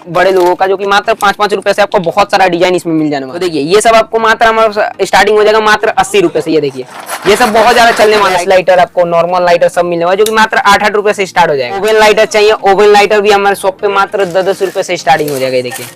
बड़े लोगों का, जो कि मात्र 5-5 रुपए से आपको बहुत सारा डिजाइन इसमें मिल जाने वाला है। तो देखिए ये सब आपको मात्र हमारा स्टार्टिंग हो जाएगा मात्र 80 रुपए से। ये देखिए ये सब बहुत ज्यादा चलने वाला है। लाइटर आपको नॉर्मल लाइटर सब मिलने वाला है, जो कि मात्र 8-8 रुपए से स्टार्ट हो जाएगा। ओवन लाइटर चाहिए, ओवन लाइटर भी हमारे शॉप पे मात्र 10-10 रुपए से स्टार्टिंग हो जाएगा। ये देखिए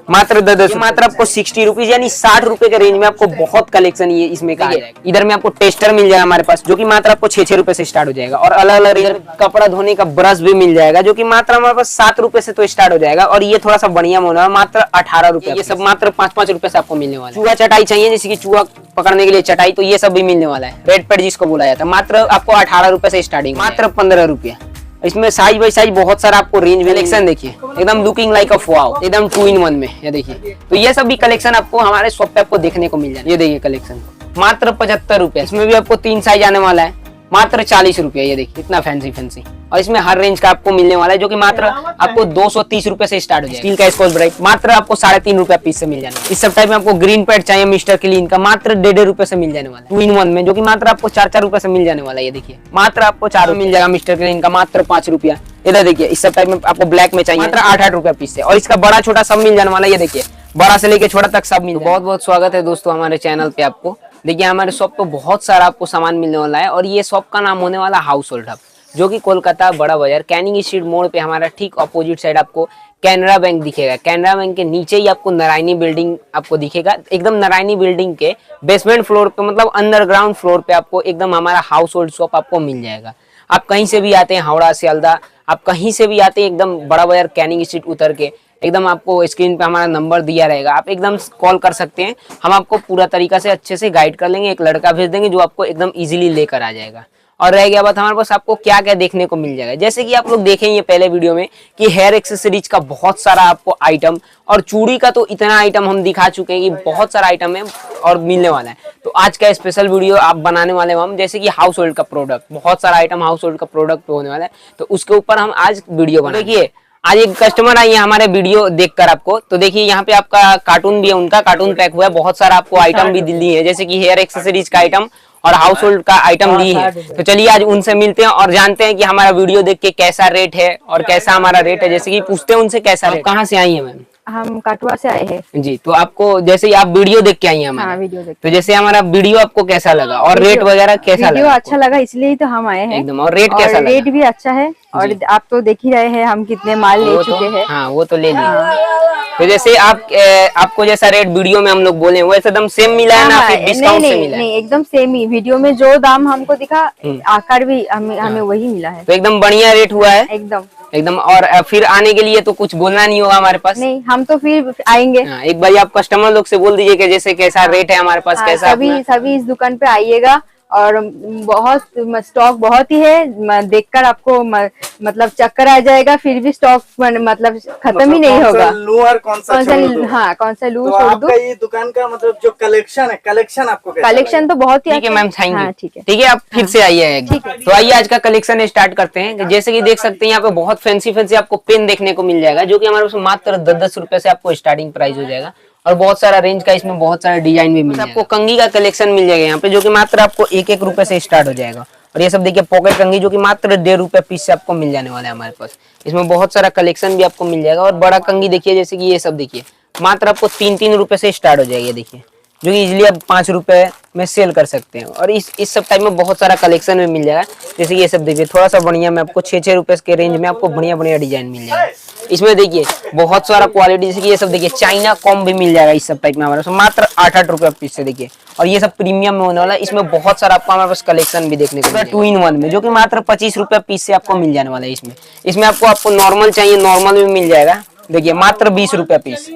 मात्र 10-10, मात्र आपको 60 रुपीज यानी 60 रुपए के रेंज में आपको बहुत कलेक्शन ये इसमें का है। इधर में आपको टेस्टर मिल जाएगा हमारे पास, जो कि मात्र आपको 6-6 रुपए से स्टार्ट हो जाएगा। और अलग अलग इधर कपड़ा धोने का ब्रश भी मिल जाएगा, जो कि मात्र हमारे पास 7 रुपए से तो स्टार्ट हो जाएगा। और ये थोड़ा सा बढ़िया होना है, मात्र 18 रुपए। ये सब मात्र 5-5 रुपए से आपको मिलने वाला है। चूहा चटाई चाहिए, जैसे कि चूहा पकड़ने के लिए चटाई, तो ये सब भी मिलने वाला है। रेड पैड जिसको बोला जाता है, मात्र आपको 18 रुपए से स्टार्टिंग, मात्र 15 रुपया। इसमें साइज बाई साइज बहुत सारा आपको रेंज में कलेक्शन देखिए, एकदम लुकिंग लाइक अ वाओ, एकदम 2 in 1 में। ये देखिए, तो ये सब भी कलेक्शन आपको हमारे शॉप पे आपको देखने को मिल जाए। ये देखिए कलेक्शन मात्र 75 रुपए। इसमें भी आपको 3 साइज आने वाला है, मात्र 40 रुपए। ये देखिए इतना फैंसी फैंसी, और इसमें हर रेंज का आपको मिलने वाला है, जो कि मात्र आपको 230 रुपए से स्टार्ट हो जाएगा। स्टील का स्कॉच ब्राइट मात्र आपको 3.5 रुपए पीस से मिल जाने वाला। इस सब टाइप में आपको ग्रीन पैड चाहिए मिस्टर क्लीन का, मात्र 1.5 रुपए से मिल जाने वाला है। 2 in 1 में, जो कि मात्र आपको 4-4 रुपए से मिल जाने वाला है। ये देखिए मात्र आपको 4 मिल जाएगा मिस्टर क्लीन का, मात्र 5 रुपया। इधर देखिए इस सब टाइप में आपको ब्लैक में चाहिए, मात्र 8-8 रुपए पीस से। और इसका बड़ा छोटा सब मिल जाने वाला है। ये देखिए बड़ा से लेके छोटा तक सब मिल। बहुत बहुत स्वागत है दोस्तों हमारे चैनल पे। आपको देखिए हमारे शॉप पे बहुत सारा आपको सामान मिलने वाला है, और ये शॉप का नाम होने वाला हाउस होल्ड हब, जो कि कोलकाता बड़ा बाजार कैनिंग स्ट्रीट मोड़ पे हमारा ठीक अपोजिट साइड आपको कैनरा बैंक दिखेगा। कैनरा बैंक के नीचे ही आपको नारायणी बिल्डिंग आपको दिखेगा। एकदम नारायणी बिल्डिंग के बेसमेंट फ्लोर पे, मतलब अंडरग्राउंड फ्लोर पे आपको एकदम हमारा हाउस होल्ड शॉप आपको मिल जाएगा। आप कहीं से भी आते हैं, हावड़ा सियालदा, आप कहीं से भी आते हैं, एकदम बड़ा बाजार कैनिंग स्ट्रीट उतर के एकदम आपको स्क्रीन पे हमारा नंबर दिया रहेगा, आप एकदम कॉल कर सकते हैं। हम आपको पूरा तरीका से अच्छे से गाइड कर लेंगे। एक लड़का भेज देंगे जो आपको एकदम इजीली लेकर आ जाएगा। और रह गया बात हमारे पास आपको क्या क्या देखने को मिल जाएगा, जैसे कि आप लोग देखेंगे पहले वीडियो में कि हेयर एक्सेसरीज का बहुत सारा आपको आइटम, और चूड़ी का तो इतना आइटम हम दिखा चुके हैं कि बहुत सारा आइटम है और मिलने वाला है। तो आज का स्पेशल वीडियो आप बनाने वाले हैं हम, जैसे कि हाउस होल्ड का प्रोडक्ट, बहुत सारा आइटम हाउस होल्ड का प्रोडक्ट होने वाला है, तो उसके ऊपर हम आज वीडियो बना। देखिए आज एक कस्टमर आई है हमारे वीडियो देखकर आपको, तो देखिए यहाँ पे आपका कार्टून भी है, उनका कार्टून पैक हुआ है। बहुत सारा आपको आइटम भी दिल्ली है, जैसे कि हेयर एक्सेसरीज का आइटम और हाउस होल्ड का आइटम दी है। तो चलिए आज उनसे मिलते हैं और जानते हैं कि हमारा वीडियो देख के कैसा रेट है और कैसा हमारा रेट है। जैसे कि पूछते हैं उनसे कैसा रेट। कहाँ से आई है मैम? हम काटवा से आए हैं जी। तो आपको जैसे आप वीडियो देख के आई हैं हमारा, वीडियो देख, तो जैसे हमारा वीडियो आपको कैसा लगा और रेट वगैरह कैसा लगा? वीडियो अच्छा लगा इसलिए ही तो हम आए हैं एकदम। और रेट कैसा लगा? रेट भी अच्छा है, और आप तो देख ही रहे हैं हम कितने माल ले चुके हैं। हाँ वो तो ले लिए। तो जैसे आपको जैसा रेट वीडियो में हम लोग बोले वैसे एकदम सेम मिला है ना, फिर डिस्काउंट से मिला है? नहीं एकदम सेम ही, वीडियो में जो दाम हमको दिखा आकार भी हमें वही मिला है। तो एकदम बढ़िया रेट हुआ है एकदम एकदम। और फिर आने के लिए तो कुछ बोलना नहीं होगा हमारे पास? नहीं, हम तो फिर आएंगे। एक बार आप कस्टमर लोग से बोल दीजिए कि जैसे कैसा रेट है हमारे पास, कैसा सभी इस दुकान पे आइएगा, और बहुत स्टॉक बहुत ही है, देखकर आपको मतलब चक्कर आ जाएगा, फिर भी स्टॉक मतलब खत्म ही नहीं होगा। लूं और कौन सा हाँ कौन सा लूं तो आपका ये दुकान का मतलब जो कलेक्शन है, कलेक्शन आपको कलेक्शन तो बहुत ही ठीक है मैम, थैंक यू। ठीक है ठीक है, आप फिर से आइए। तो आइए आज का कलेक्शन स्टार्ट करते हैं। जैसे कि देख सकते हैं यहाँ पे बहुत फैंसी फैंसी आपको पेन देखने को मिल जाएगा, जो कि हमारे पास मात्र 10-10 रुपए से आपको स्टार्टिंग प्राइस हो जाएगा। और बहुत सारा रेंज का इसमें बहुत सारा डिजाइन भी मिल जाएगा। आपको कंघी का कलेक्शन मिल जाएगा यहाँ पे, जो कि मात्र आपको 1-1 रुपए से स्टार्ट हो जाएगा। और ये सब देखिए पॉकेट कंघी, जो कि मात्र 1.5 रुपए पीस से आपको मिल जाने वाला है हमारे पास। इसमें बहुत सारा कलेक्शन भी आपको मिल जाएगा। और बड़ा कंघी देखिए, जैसे कि ये सब देखिए मात्र आपको 3-3 रुपए से स्टार्ट हो जाएगा। देखिए जो कि इजिली आप 5 रुपए में सेल कर सकते हैं। और इस सब टाइप में बहुत सारा कलेक्शन में मिल जाएगा। जैसे कि ये सब देखिए थोड़ा सा बढ़िया में आपको 6-6 रुपए के रेंज में आपको बढ़िया बढ़िया डिजाइन मिल जाएगा। इसमें देखिए बहुत सारा क्वालिटी, जैसे कि ये सब देखिए चाइना कॉम भी मिल जाएगा इस सब टाइप में हमारे पास, मात्र 8-8 रुपए पीस से देखिए। और ये सब प्रीमियम में होने वाला है। इसमें बहुत सारा आपको हमारे पास कलेक्शन भी देखने को मिलेगा 2 in 1 में, जो कि मात्र 25 रुपए पीस से आपको मिल जाने वाला है। इसमें आपको नॉर्मल चाहिए, नॉर्मल भी मिल जाएगा। देखिए मात्र 20 रुपए पीस।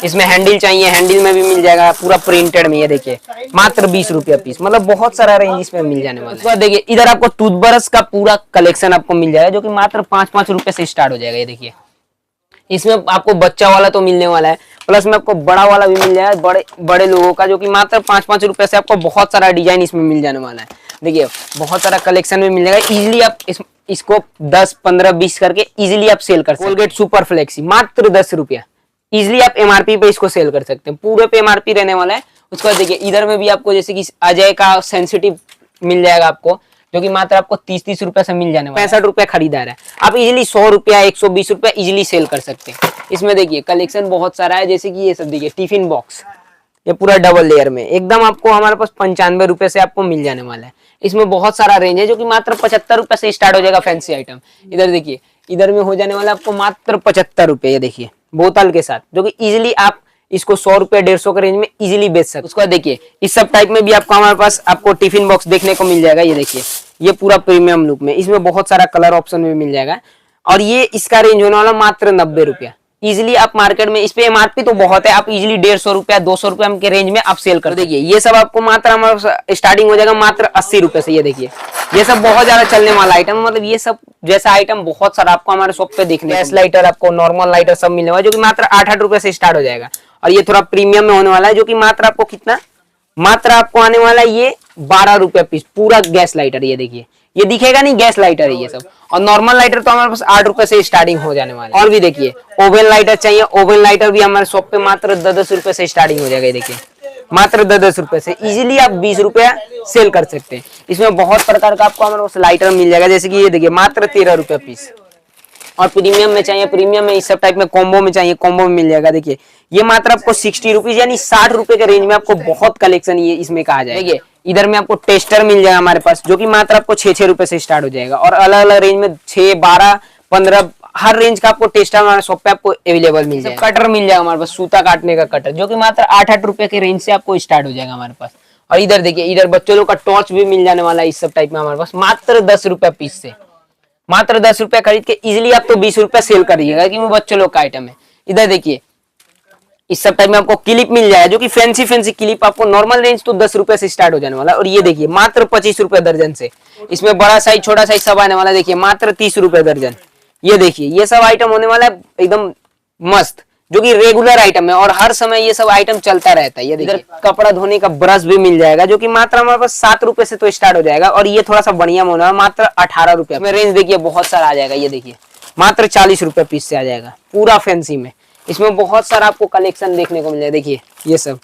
इसमें हैंडल चाहिए, हैंडल में भी मिल जाएगा पूरा प्रिंटेड में। ये देखिए मात्र 20 रुपए पीस, मतलब बहुत सारा रेंज इसमें मिल जाने वाला है। देखिए इधर आपको टूथब्रश का पूरा कलेक्शन आपको मिल जाएगा, जो कि मात्र 5-5 रुपए से स्टार्ट हो जाएगा। ये देखिए इसमें आपको बच्चा वाला तो मिलने वाला है, प्लस में आपको बड़ा वाला भी मिल जाएगा, बड़े बड़े लोगों का, जो कि मात्र 5-5 रुपए से आपको बहुत सारा डिजाइन इसमें मिल जाने वाला है। देखिए बहुत सारा कलेक्शन में मिल जाएगा। इजिली आप इसको 10, 15, 20 करके इजिली आप सेल कर सकते हैं। कोलगेट सुपर फ्लेक्सी मात्र 10 रुपया, इजिली आप एमआरपी पे इसको सेल कर सकते हैं। पूरे पे एमआरपी रहने वाला है। उसके बाद देखिए इधर में भी आपको जैसे कि अजय का सेंसिटिव मिल जाएगा आपको, जो कि मात्र आपको 30-30 रुपए से मिल जाने वाला है। 65 रुपए खरीदार है, आप इजिली 100 रुपया 120 रुपया इजिली सेल कर सकते हैं। इसमें देखिए कलेक्शन बहुत सारा है, जैसे कि ये सब देखिए टिफिन बॉक्स, ये पूरा डबल लेयर में एकदम आपको हमारे पास 95 रुपए से आपको मिल जाने वाला है। इसमें बहुत सारा रेंज है जो कि मात्र 75 रुपए से स्टार्ट हो जाएगा फैंसी आइटम। इधर देखिए, इधर में हो जाने वाला आपको मात्र 75 रुपए, ये देखिए बोतल के साथ, जो कि इजिली आप इसको 100 रुपए 150 के रेंज में इजिली बेच सकते। उसके बाद देखिए इस सब टाइप में भी आपको हमारे पास आपको टिफिन बॉक्स देखने को मिल जाएगा। ये देखिए ये पूरा प्रीमियम लुक में, इसमें बहुत सारा कलर ऑप्शन में मिल जाएगा और ये इसका रेंज होने वाला मात्र 90 रुपया। इजिली आप मार्केट में, इस पे एमआरपी तो बहुत है, आप इजिली 150 रुपया 200 रुपया के रेंज में आप सेल कर। देखिए ये सब आपको मात्र हमारा स्टार्टिंग हो जाएगा मात्र 80 रुपए से। ये देखिए ये सब बहुत ज्यादा चलने वाला आइटम, मतलब ये सब जैसा आइटम बहुत सारा आपको हमारे शॉप पे देखने, गैस लाइटर आपको नॉर्मल लाइटर सब मिलने वाला है, जो कि मात्र 8-8 रुपए से स्टार्ट हो जाएगा। और ये थोड़ा प्रीमियम में होने वाला है, जो कि मात्र आपको कितना, मात्र आपको आने वाला है ये 12 रुपया पीस पूरा गैस लाइटर। ये देखिए ये दिखेगा नहीं, गैस लाइटर है ये सब। और नॉर्मल लाइटर तो हमारे पास 8 रुपए से स्टार्टिंग हो जाने वाला है। और भी देखिए ओवन लाइटर चाहिए, ओवन लाइटर भी हमारे शॉप पे मात्र 10-10 रुपए से स्टार्टिंग हो जाएगा। ये देखिए मात्र 10-10 रुपए से इजीली आप 20 रुपया सेल कर सकते हैं। इसमें बहुत प्रकार का आपको हमारे पास लाइटर मिल जाएगा, जैसे कि ये देखिए मात्र 13 रुपया पीस। और प्रीमियम में चाहिए, प्रीमियम में इस सब टाइप में कॉम्बो में चाहिए, कॉम्बो में मिल जाएगा। देखिए ये मात्र आपको 60 रुपीज यानी 60 रुपए के रेंज में आपको बहुत कलेक्शन ये इसमें कहा जाएगा। देखिए इधर में आपको टेस्टर मिल जाएगा हमारे पास, जो कि मात्र आपको 6-6 रुपए से स्टार्ट हो जाएगा। और अलग अलग रेंज में 6, 12, 15 हर रेंज का आपको टेस्टर हमारे शॉप पे आपको अवेलेबल मिल जाएगा। कटर मिल जाएगा हमारे पास, सूता काटने का कटर, जो कि मात्र 8-8 रुपए के रेंज से आपको स्टार्ट हो जाएगा हमारे पास। और इधर देखिए इधर बच्चों लोग का टॉर्च भी मिल जाने वाला है इस सब टाइप में हमारे पास मात्र 10 रुपया पीस से। मात्र 10 रुपया खरीद के इजिली आप तो 20 रुपया सेल करिएगा, क्योंकि वो बच्चों लोग का आइटम है। इधर देखिए इस सब टाइप में आपको क्लिप मिल जाएगा, जो कि फैंसी फैंसी क्लिप आपको नॉर्मल रेंज तो 10 रुपए से स्टार्ट हो जाने वाला है। और ये देखिए मात्र 25 रुपए दर्जन से, इसमें बड़ा साइज छोटा साइज सब आने वाला है। देखिए मात्र 30 रुपए दर्जन। ये देखिए ये सब आइटम होने वाला है एकदम मस्त, जो कि रेगुलर आइटम है और हर समय ये सब आइटम चलता रहता है। ये देखिए कपड़ा धोने का ब्रश भी मिल जाएगा, जो कि मात्र हमारे पास 7 रुपए से तो स्टार्ट हो जाएगा। और ये थोड़ा सा बढ़िया होना है, मात्र 18 रुपए में रेंज देखिए बहुत सारा आ जाएगा। ये देखिए मात्र 40 रुपए पीस से आ जाएगा पूरा फैंसी में। इसमें बहुत सारा आपको कलेक्शन देखने को मिल जाएगा। देखिए ये सब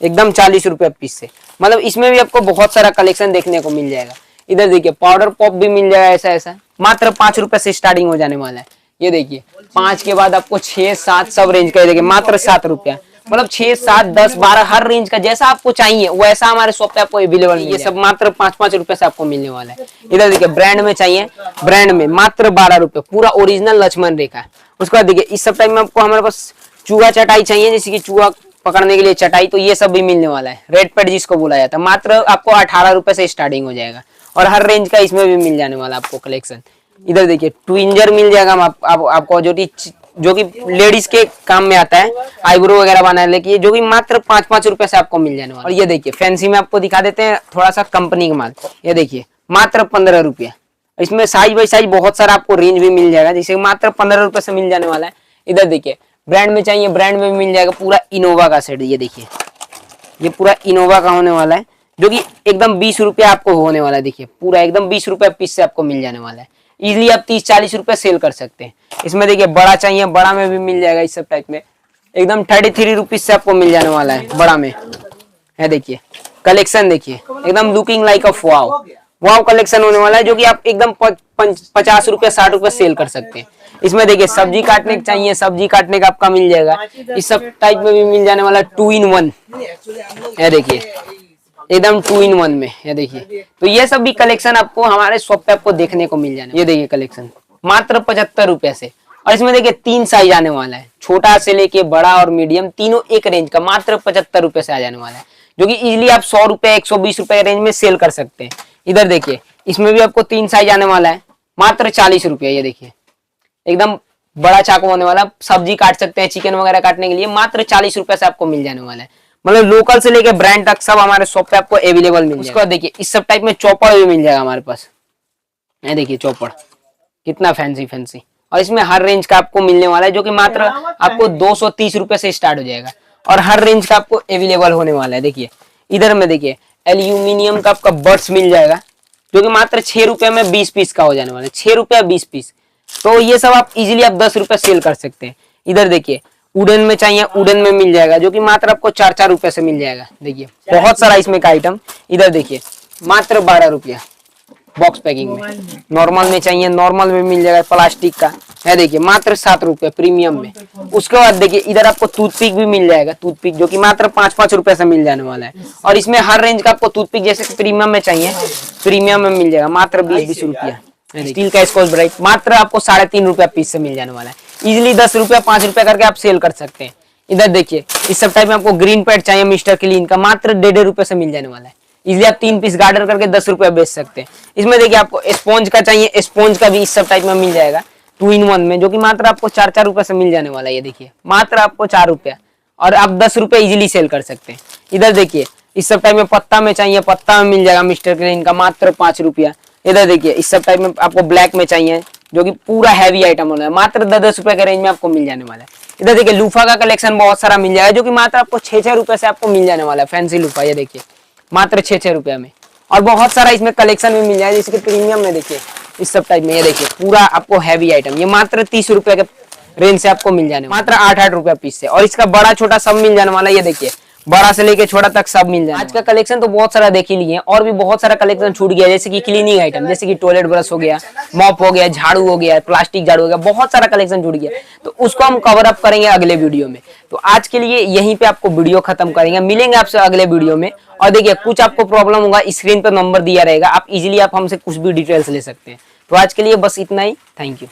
एकदम 40 रुपए पीस से, मतलब इसमें भी आपको बहुत सारा कलेक्शन देखने को मिल जाएगा। इधर देखिए पाउडर पॉप भी मिल जाएगा, ऐसा ऐसा मात्र 5 रुपए से स्टार्टिंग हो जाने वाला है। ये देखिए 5 के बाद आपको 6, 7 सब रेंज का, देखिए मात्र 7 रुपया, मतलब 6, 7, 10, 12 हर रेंज का जैसा आपको चाहिए वैसा हमारे शॉप पे आपको अवेलेबल। ये सब मात्र 5-5 रुपए से आपको मिलने वाला है। इधर देखिए ब्रांड में चाहिए, ब्रांड में मात्र 12 रुपए पूरा ओरिजिनल लक्ष्मण रेखा। उसके बाद देखिए इस सब टाइम में आपको हमारे पास चूहा चटाई चाहिए, जैसे कि चूहा पकड़ने के लिए चटाई, तो ये सब भी मिलने वाला है। रेड पैड जिसको बोला जाता है, मात्र आपको 18 रुपए से स्टार्टिंग हो जाएगा। और हर रेंज का इसमें भी मिल जाने वाला आपको कलेक्शन। इधर देखिए ट्विंजर मिल जाएगा आपको, जो कि लेडीज के काम में आता है, आईब्रो वगैरह बनाने के लिए, जो कि मात्र 5-5 रुपए से आपको मिल जाने वाला। और ये देखिए फैंसी में आपको दिखा देते हैं थोड़ा सा कंपनी का माल। ये देखिए मात्र 15 रुपया, इसमें साइज बाई साइज बहुत सारा आपको रेंज भी मिल जाएगा, जिसे मात्र 15 रुपए से मिल जाने वाला है। इधर देखिए ब्रांड में चाहिए, ब्रांड में भी मिल जाएगा पूरा इनोवा का सेट। ये देखिए ये पूरा इनोवा का होने वाला है, जो कि एकदम 20 रुपया आपको होने वाला है। देखिए पूरा एकदम 20 रुपया पीस से आपको मिल जाने वाला है। इजिली आप 30-40 रुपए सेल कर सकते हैं। इसमें देखिए बड़ा चाहिए, बड़ा में भी मिल जाएगा इस सब टाइप में, एकदम 33 रुपीज से आपको मिल जाने वाला है बड़ा में। है देखिए कलेक्शन, देखिए एकदम लुकिंग लाइक अ वाव कलेक्शन होने वाला है, जो कि आप एकदम 50 रुपए 60 रुपए सेल कर सकते हैं। इसमें देखिए सब्जी काटने का चाहिए, सब्जी काटने का आपका मिल जाएगा। इस सब टाइप में भी मिल जाने वाला 2 in 1। ये देखिए एकदम 2 in 1 में। ये देखिए तो ये सब भी कलेक्शन आपको हमारे शॉप पे आपको देखने को मिल जाने। ये देखिए कलेक्शन मात्र 75 रुपए से। और इसमें देखिए 3 साइज आने वाला है, छोटा से लेके बड़ा और मीडियम, तीनों एक रेंज का मात्र 75 रुपए से आ जाने वाला है, जो कि इजिली आप 100 रुपए 120 रुपए रेंज में सेल कर सकते हैं। इधर देखिए इसमें भी आपको 3 साइज आने वाला है, मात्र 40 रुपये। ये देखिए एकदम बड़ा चाकू होने वाला, सब्जी काट सकते हैं, चिकन वगैरह काटने के लिए, मात्र 40 रुपए से आपको मिल जाने वाला है। मतलब लोकल से लेके ब्रांड तक सब हमारे शॉप पे आपको अवेलेबल मिल जाएगा। उसके बाद देखिए इस सब टाइप में चौपड़ भी मिल जाएगा हमारे पास। ये देखिए चौपड़ कितना फैंसी, और इसमें हर रेंज का आपको मिलने वाला है, जो कि मात्र आपको 230 रुपए से स्टार्ट हो जाएगा। और हर रेंज का आपको अवेलेबल होने वाला है। देखिए इधर में देखिए एल्यूमिनियम का आपका बर्ड्स मिल जाएगा, जो कि मात्र 6 रुपए में 20 पीस का हो जाने वाला है। 6 रुपया 20 पीस, तो ये सब आप इजीली आप 10 रुपए सेल कर सकते हैं। इधर देखिए वुडन में चाहिए, वुडन में मिल जाएगा, जो कि मात्र आपको 4-4 रुपए से मिल जाएगा। देखिए बहुत सारा इसमें का आइटम। इधर देखिए मात्र 12 रुपया, बॉक्स पैकिंग में। नॉर्मल में चाहिए नॉर्मल में मिल जाएगा, प्लास्टिक का है देखिए मात्र 7 रुपए प्रीमियम में। उसके बाद देखिए इधर आपको टूथपिक भी मिल जाएगा, टूथपिक जो कि मात्र 5-5 रुपए से मिल जाने वाला है। और इसमें हर रेंज का आपको टूथपिक जैसे प्रीमियम में चाहिए प्रीमियम में मिल जाएगा मात्र 20-20 रुपया। स्टील का स्कॉच ब्राइट मात्र आपको 3.5 रुपया पीस से मिल जाने वाला है। इजिली 10 रुपया 5 रुपया करके आप सेल कर सकते हैं। इधर देखिए इस सब टाइप में आपको ग्रीन पैड चाहिए मिस्टर क्लीन का मात्र 1.5 रुपए से मिल जाने वाला है। इजिली आप 3 पीस गार्डर करके 10 रुपया बेच सकते हैं। इसमें देखिए आपको स्पॉन्ज का चाहिए, स्पॉन्ज का भी इस सब टाइप में मिल जाएगा 2 in 1 में, जो कि मात्र आपको 4-4 रुपए से मिल जाने वाला है। ये देखिए मात्र आपको 4 रुपया और आप 10 रुपए इजिली सेल कर सकते हैं। इधर देखिए इस सब टाइप में पत्ता में चाहिए, पत्ता में मिल जाएगा मिस्टर क्लीन का मात्र 5 रुपया। इधर देखिए इस सब टाइप में आपको ब्लैक में चाहिए जो कि पूरा हैवी आइटम होना है, मात्र 10-10 रुपए के रेंज में आपको मिल जाने वाला है। इधर देखिए लूफा का कलेक्शन बहुत सारा मिल जाएगा जो कि मात्र आपको 6-6 रुपए से आपको मिल जाने वाला है। फैंसी लूफा ये देखिए मात्र 6-6 रुपया में। और बहुत सारा इसमें कलेक्शन में मिल जाएगा जैसे कि प्रीमियम में देखिए इस सब टाइप में ये देखिए पूरा आपको हैवी आइटम, ये मात्र 30 रुपए के रेंज से आपको मिल जाने मात्र 8-8 रुपया पीस से। और इसका बड़ा छोटा सब मिल जाने वाला है। ये देखिए बड़ा से लेके छोटा तक सब मिल जाए। आज का कलेक्शन तो बहुत सारा देख ही लिए और भी बहुत सारा कलेक्शन छूट गया जैसे कि क्लीनिंग आइटम, जैसे कि टॉयलेट ब्रश हो गया, मॉप हो गया, झाड़ू हो गया, प्लास्टिक झाड़ू हो गया, बहुत सारा कलेक्शन छूट गया। तो उसको हम कवर अप करेंगे अगले वीडियो में। तो आज के लिए यहीं पे आपको वीडियो खत्म करेंगे, मिलेंगे आपसे अगले वीडियो में। और देखिए कुछ आपको प्रॉब्लम होगा स्क्रीन पर नंबर दिया रहेगा, आप इजिली आप हमसे कुछ भी डिटेल्स ले सकते हैं। तो आज के लिए बस इतना ही, थैंक यू।